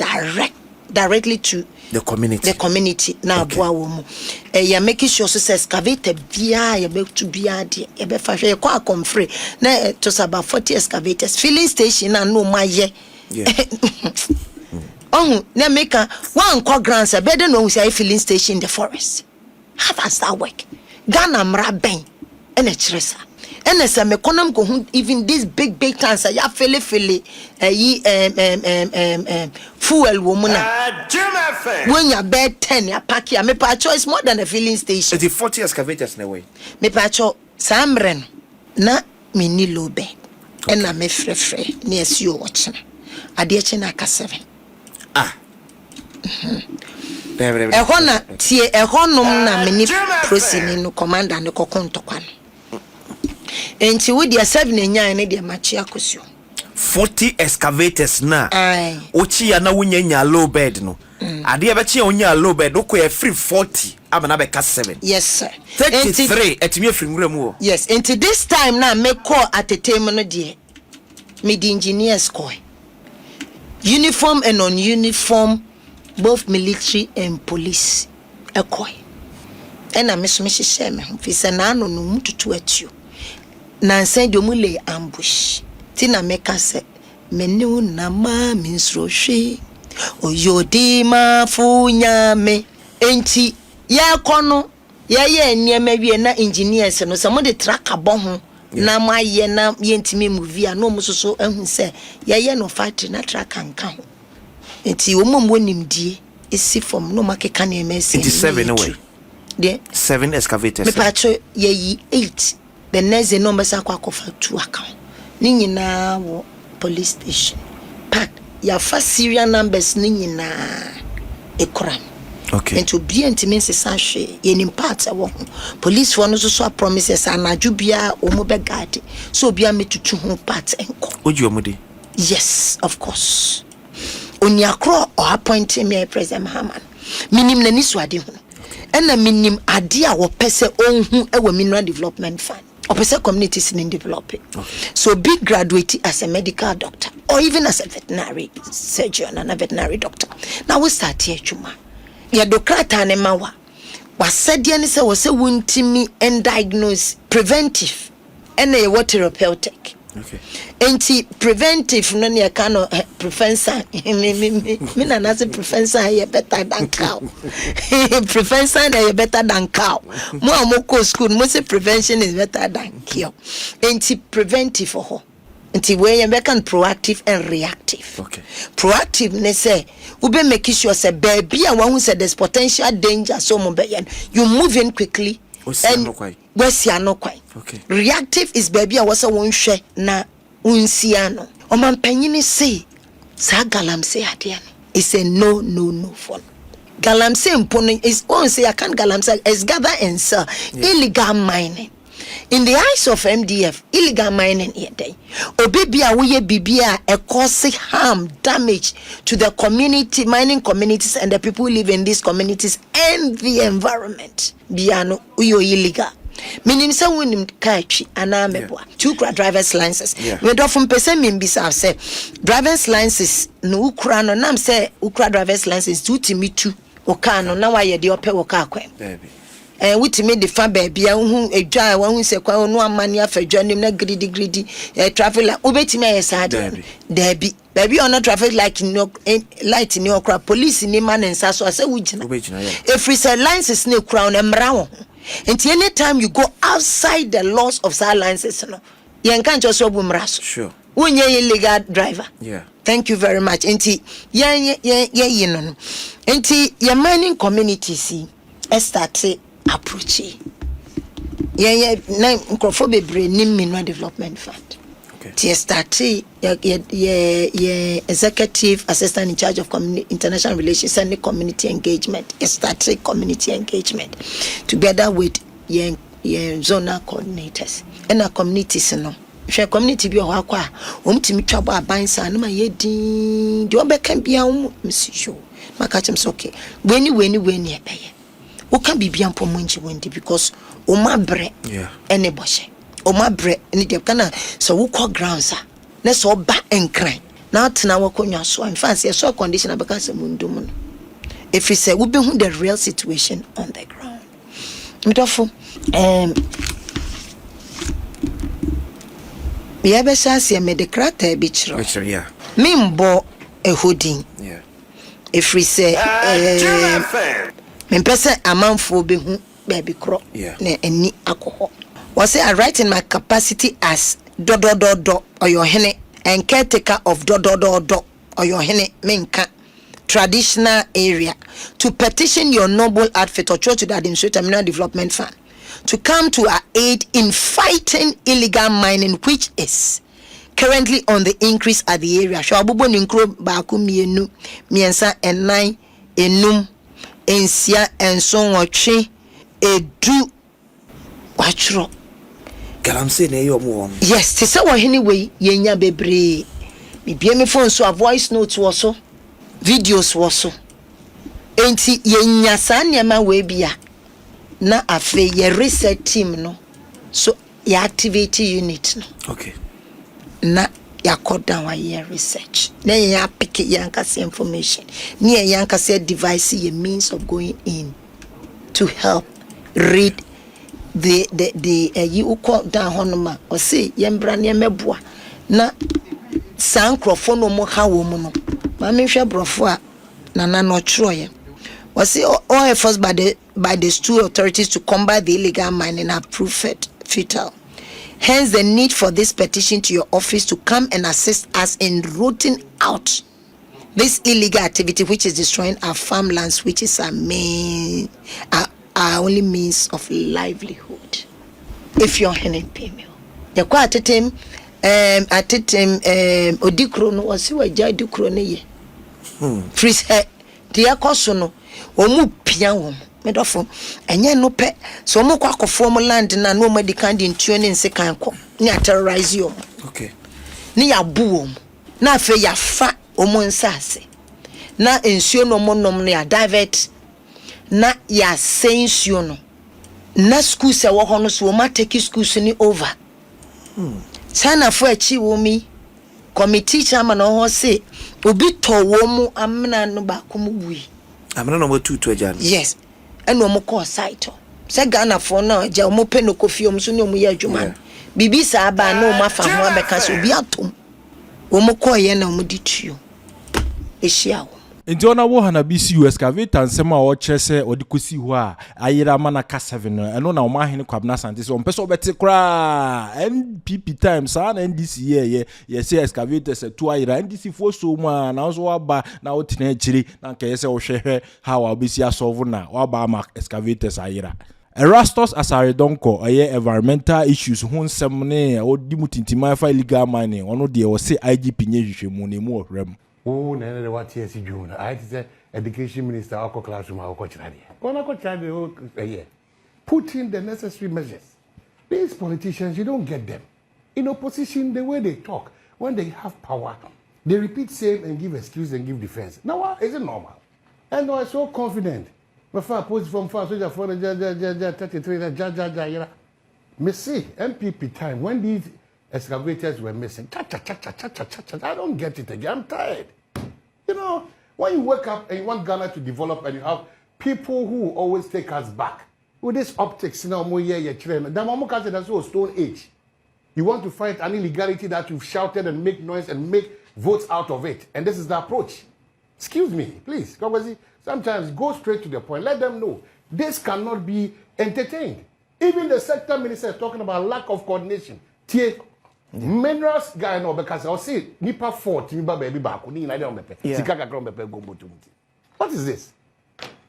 directly to the community na aboa wo mu ya making sure so excavator bia ya be to bia de ya be fa hwe kwa comfrey na to about 40 excavators filling station na no maye oh na make one call grants be dey no say filling station in the forest. How does that work? Ghana mra ben ene kiresa ene se me konam go even this big tanks ya fele fuel wo mu na when you bed 10 ya pack ya me pa choice more than a filling station. The 40 excavators na way me pa cho samren na me ni low bed ena me frefre na esio watching ade eche na ka 7 ehona tie ehonum na me ni prosini no commander ne kokontokwa no enti wo dia 7 enyan ne dia machi akosio 40 excavators na ochi ya na wunya low bed no ade e be chi onya low bed wo ko free 40 abana be ka 7. Yes sir. 33 etimi afiri nwura mu. Yes, enti this time na me call at a time no die me the engineers call uniform and non-uniform both military and police ekoi ena me so me hye me fi se na no no mututu atio na nsan de omule ambush ti na me ka se me ne na ma me nsro hwe oyodi ma funya me enti ya kono ya ye niema wie na engineers no so mo de tracker bo ho na ma ye na ye ntimi movie a no mo so ehun se ya ye no factory na tracker nka ho enti wo mom wonimdie esi from no makeka na emesi 27 away there 7 excavators me pacho ye 8 the next number sa kwa kofa 2 account ni nyina wo police station but ya fa serial numbers ni nyina ekram. Okay. And to be intimate sashe in part police for no so promises anaju bia omo be guard so bia me tutu ho part enko oju omudi. Yes, of course. Onyakro or appointing me President Haman minim na ni so ade ho ena minim ade a wo pese onhu e wa mineral development fund or pese communities in developing. So be graduate as a medical doctor or even as a veterinary surgeon and a veterinary doctor. Now we start here chuma ya doctor ne mawa wasede ne se wo se wuntimi and diagnose preventive and a what therapeutic. Okay. Enti preventive no ne ka no prevention me na na se prevention ye better than cow. Prevention is better than cow. Mo amoko school mo se prevention is better than cure. Enti preventive for her. Until we are proactive and reactive. Okay. Proactive, ne say, we be making sure say baby and one who said there's potential danger, so you move in quickly. And where's no quite. Okay. Reactive is baby I was a one share na unsiano. O man penny say, Sa Galamsey adian. It's a no for. Galamsey imponing is on say I can't Galamsey is gather and sell illegal mining. In the eyes of MDF, illegal mining here day. Obibia we bibia a causing harm, damage to the community, mining communities and the people who live in these communities and the environment. Biano uyo illegal. Minim se wonim kachi anamebwa. Two driver's licenses. We do from person mimbisa say driver's licenses no ukra no nam say ukra driver's license two timitu okano na wa ye de ope woka kwem. Baby. With me the fan baby a dry one say kwa no amani afa dwanim na greedy traffic like obeti me yesade debi baby on traffic like no light in your crowd police ni man and so say wugina if we say licenses ne crown emra wo enti anytime you go outside the laws of silences no yen kan just obumra so sure wonye illegal driver. Yeah, thank you very much. Enti ye no enti your mining community see start approach na nkrofo bebre ni mineral development fund. Okay. Tie start executive assistant in charge of international relations and community engagement. Start community engagement together with zonal coordinators and our communities no hwe community bi ho akwa timi twabo abansa na ma yedin de obeka bia msisho maka chem so okay weni ebeye wo kan bibia mpom nchi wendi because o ma bre ene boshe o ma bre ni de kana so wo call grounds na so ba enkran na atena wakonwa so in fact so condition abeka se mundum no if we say we be who the real situation on the ground mitofo ya be sase me de krata bi chiro yeah mimbo ehodin yeah if we say me pese amanfo be hu baby kro na ani akoho was say I write in my capacity as or your hene and caretaker of or your hene menka traditional area to petition your noble outfit or church to the Administrative Mineral Development Fund to come to our aid in fighting illegal mining, which is currently on the increase at the area. Shabubo ninkro baku mienu miensa enai enum ensia enson watwe edu wachro Galamsey na yomo. Yes, te say anyway yenya bebre. Me bia me phone so a voice note wo so, videos wo so. Enti yenya sa niam we bia na afe ye research team no. So ya activate unit no. Okay. Na ya cut down wa ye research. Na ya pick yanka information. Ni yanka say device ye means of going in to help read the you call down honoma or say yembra ne meboa na sankrofo no mo ha wo mu no ma me hwe brofo a na no troye was say all efforts by the two authorities to combat the illegal mining are proved futile. Hence the need for this petition to your office to come and assist us in rooting out this illegal activity which is destroying our farmlands, which is our only means of livelihood. If you're hen payment, the quite odikro no was you a jadukro ne freeze head dear cosono or mu piano medofo enye no pe so mo kwa form land na no medical in tuning second ko ni terrorize you. Okay. Ni ya buom na afa ya fa omo nsase na ensuo no mo nom ya divert na ya sensuo no na school se wo hono so ma take school ni over sana fo achi wo mi committee chairman ho say obi to wo mu amna no ba ko mu bui amna no mo tutu ajan yes eno mo call site se Ghana fo na ja mo pe no kofi om so ne mo ya adwuma bibi sa ba na o ma fa ho abeka so bi atom wo mo call ye na mo dituo ehia wo nti ona wo hana Bissiw excavator nsema o kyerese odi kosi ho a ayira mana ka 7 no eno na Omanhene kwabna sante so mpese obete kra NPP time sa na NDC ye say excavator se to ayira NDC fo so mu a na so waba na o tena akiri na nka ye se wo hwehwe ha wa obesi asolve na waba ma excavators ayira Erastus Asaredonko aye environmental issues ho nsem ne odi mutintima fa illegal mining ono de wo say IGP nye hwehwemu ne mu ohwem. Oh, no, what yes, June. I say education minister, our classroom, our coach. Put in the necessary measures. These politicians, you don't get them. In opposition, the way they talk, when they have power, they repeat same and give excuse and give defense. Now, is it normal? And I was so confident. Before I post from far, so for the 33, me see MPP time when these excavators were missing. I don't get it again. I'm tired. You know, when you wake up and you want Ghana to develop and you have people who always take us back with this optics, you know, that's a stone age. You want to fight an illegality that you've shouted and make noise and make votes out of it. And this is the approach. Excuse me, please. Sometimes go straight to the point. Let them know this cannot be entertained. Even the sector minister is talking about lack of coordination. Minerals guy no because I see nipa 40 nipa baby back ni na dem bepe sika kakra bepe gombo tumuti. What is this?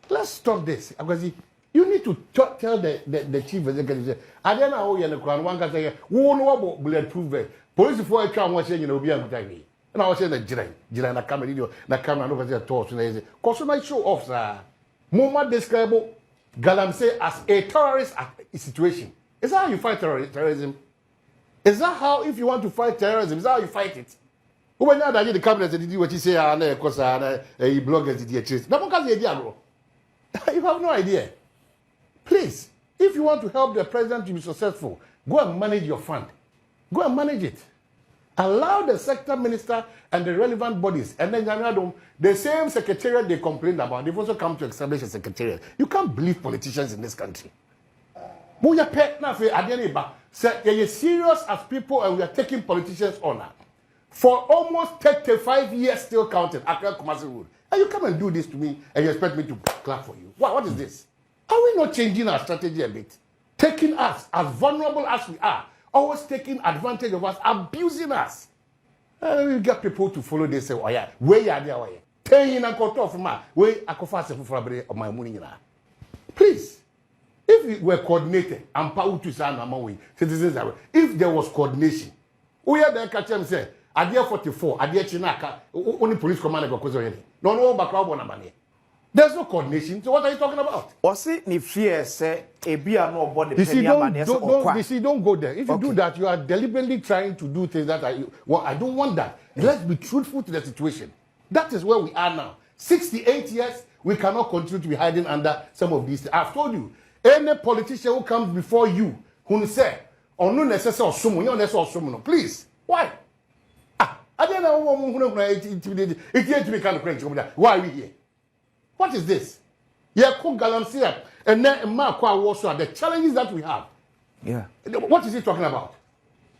Let's stop this because you need to tell the chief executive I don't know you know one guy say wo no bulletproof vest police for atwa won say nyina obi akuta wi na wo say na jiran na camera no say talk so na say cause na show off sir Moma describe Galamsey as a terrorist situation. Is that how you fight terrorism? Is that how, if you want to fight terrorism, is that how you fight it? When you are the cabinet, did you what you say? Because bloggers did you chase? No, you have no idea. Please, if you want to help the president to be successful, go and manage your fund. Go and manage it. Allow the sector minister and the relevant bodies, and then the same secretariat they complained about, they've also come to establish a secretariat. You can't believe politicians in this country. We are serious as people, and we are taking politicians on. For almost 35 years still counting, and you come and do this to me, and you expect me to clap for you. What is this? Are we not changing our strategy a bit? Taking us, as vulnerable as we are, always taking advantage of us, abusing us. We get people to follow this. Oh yeah, where are they? 10 years and cut off my way. I can fast for my money. Please, if we were coordinated and power to stand among we citizens, if there was coordination, we are there. Catch them say, "Adia 44, Adia Chinaka, only police commander go cause no background on money." There's no coordination. So what are you talking about? Was it if fear say a beer no body? You see, don't go there. If you do that, you are deliberately trying to do things that I don't want that. Let's be truthful to the situation. That is where we are now. 68 years, we cannot continue to be hiding under some of these things. I've told you, any politician who comes before you, who say, or no necessary or someone, please. Why? I don't know why are we here? What is this? Anti-Galamsey and then the challenges that we have. Yeah. What is he talking about?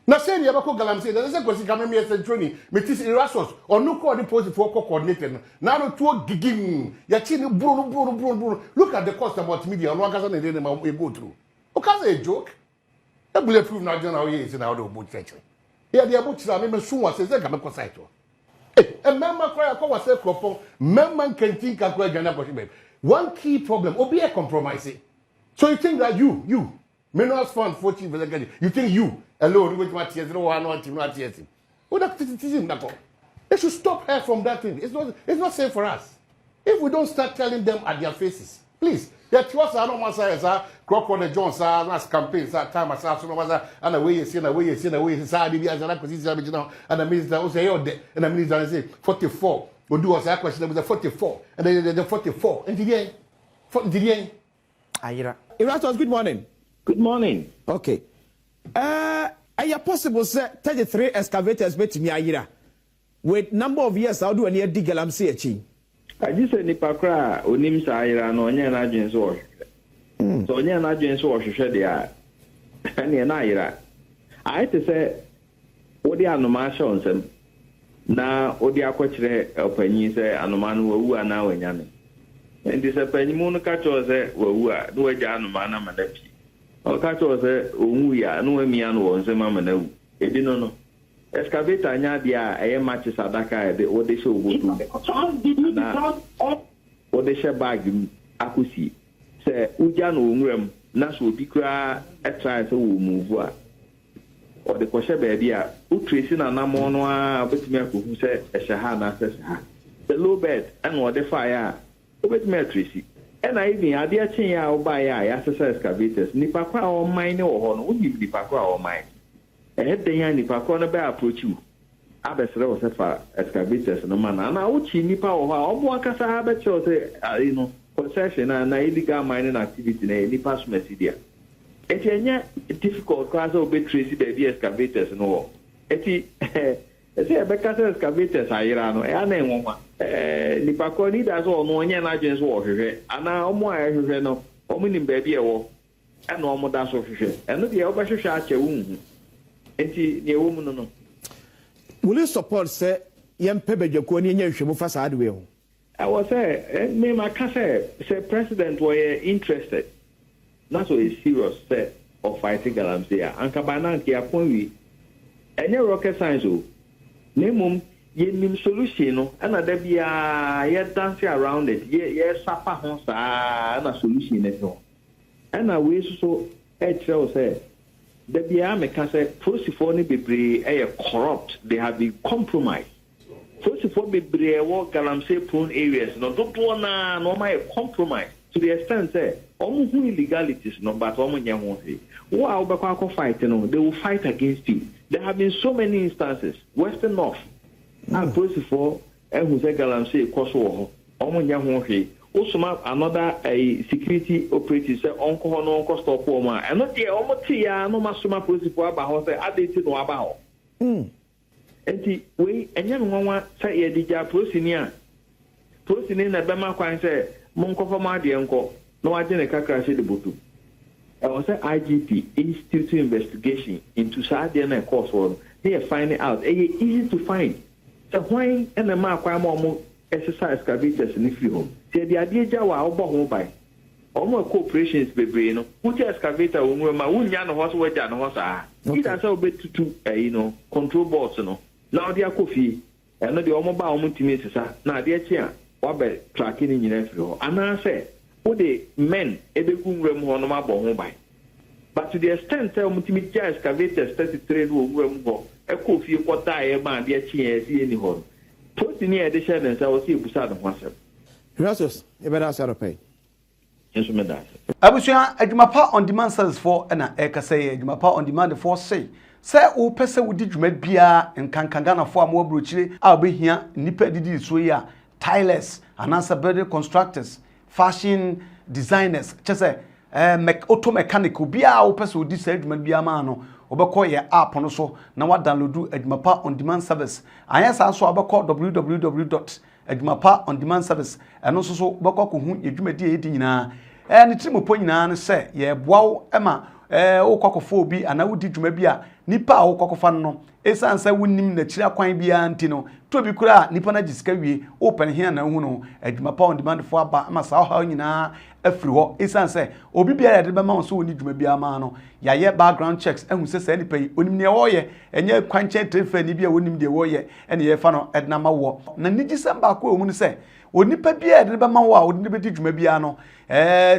Now saying Anti-Galamsey, there's a question coming here saying training, metis irrations, or no coordinated for coordinated. Now no two gigging, bro. Look at the cost about media and what we go through. Okay, a joke. I believe proof now general is in our boat church. Yeah, the about I mean soon was a come site. A member cry a call say crop, member can think one key problem, be a compromise. So you think that you, minerals fund 14, you think you alone with what years, not years. What that they should stop her from that thing. It's not safe for us. If we don't start telling them at their faces, please. That was our normal size, Crocodile Jones, last campaign, time as and away, and the minister was and the minister say 44. We'll do us a question with the 44, and then the 44. And the end. Erastus, good morning. Good morning. Okay. Are you possible, sir, 33 excavators bet me Ayira? With number of years, I'll do a near Galamsey. I just said Nipakra, Unim Saira, no Yan Agents or so Yan Agents or Shadia, and Naira. I had to say, what the Anomations and now, Odia Quatre, Penny say, Anoman who are now in Yanni. And this a penny moon catcher say, who are no Janumana Madapi. Or catcher say, Umuya, no Mian was a mamma. It didn't know. Excavator Nadia, a match Sadaka, the Odessa would Odessa bag, Akusi. Say, Ujan Umrem, Nasu Picra, a try to move. Or the Kosha baby, Utrisin and Namonwa, Betmia who said, a Shahana says, the low bed, and what the fire, with Metrici. And I even had the Chia by excavators, Nipakra or mine or on, would you Nipakra or mine? And the Yanni Pakona by approach you. Abbas Rose excavators no man, and I would see Nipa or Wakasa Abbas or possession and illegal mining activity in any past Messidia. It's difficult class of Tracy baby excavators and all. It's a Becca excavators, Irano, and Nipakoni does all no Yan agents war, and now more no, ominim baby or and normal dance official, and the Albasha shot your wound. Woman, will you support, say, young Pebe Jokoni Shimufas will? I was name I can say, President were interested. Not so a serious set of fighting Galamsey, and Cabananki upon we. And your rocket science, name ye solution, and there be a yet dancing around it, yes, Sapa Honsa, and a solution at all. And I wish so, say. The Biame can say, Fosiphone be corrupt, they have been compromised. Fosiphone be walk Galamsey prone areas, no, don't want no my compromise. to the extent say almost illegalities no but almost nyɛ ho hwee fight no they will fight against you. There have been so many instances Western North and police for who say Galamsey kɔ so wɔ hɔ almost nyɛ ho hwee Osuma another security operative say onko ho no onko stop o ma eno de omo ti ya no masoma police for aba ho say adeti no aba ho enti we enye no nwa say ye dija police ni na be ma kwan say monko fa ma de enko no waje ne kakra she de botu I was say IGP institute investigation into Sadia na course one they find out easy to find so why and the ma kwan mo exercise excavators in free home. Say the idea wa obo ho by. Omo corporations bebre no. Who excavator wo ma wunya no ho so waja no ho sa. Either say obetutu control boards no. Now dia kofi. E no de omo ba omo timi sesa. Na de chi a wa be tracking ni nyina free ho. Ana say wo de men ebegu nwram ho no ma bo ho by. But to the extent say omo timi ja excavators 33 no nwram ho. E kofi kwota e ma de chi e si eni ho. Posting here, they said, and I was here beside the WhatsApp. Gracias, you better say a pay. Yes, madam. Abusua adwumapa on demand service for na eka say adwumapa on demand for say o pese wo di dwuma bia nkankanga for am obrochire a obehia nipa didi so ya tilers anasa building constructors fashion designers chese auto mechanic bia o pese wo di say dwuma bia ma no obekọ ye app no so na wa download adwumapa on demand service ayesa so obekọ www.adwumapa on demand service eno so obekọ ko hu adwumadi edi nyina ne trimopo nyina ne se ye boawo ema okokofo obi ana wodi dwuma bi a nipa a okokofa no esansa wonnim na kira kwan bia anti no to bi kura nipa na gisika wie open here na hu no adwumapa on demand for aba ama sa ha nyina afiri ho esansa obi bia ya de be ma so woni dwuma bia ma no ya ye background checks ehun se sa nipa yi onim ne wo ye enye kwanche trefa ni bia wonim de wo ye ene ye fa no edna ma wo na nigisa ba ko omu ne se onipa bia de be ma wo a odi be di dwuma bia no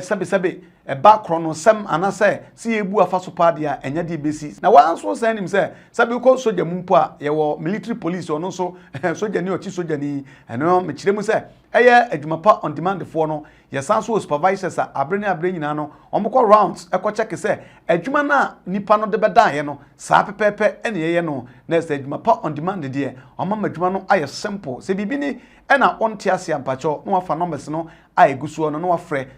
sabe background no sem anase si ebu afa so pa dia enya de besi na wanso san nim se sabe ko soja mumpo a ye wo military police ono so soja ni ochi soja ni eno me kire mu se eye adwumapa on demand for no ye san so supervisors abre nyina no omko rounds eko check se adwuma na nipa no de beda ye no sa pepepe ene ye no na se adwumapa on demand de omama adwuma no aye simple se bibi ni ena onte ase ampacho no wafa numbers no aye gusuo no no wafre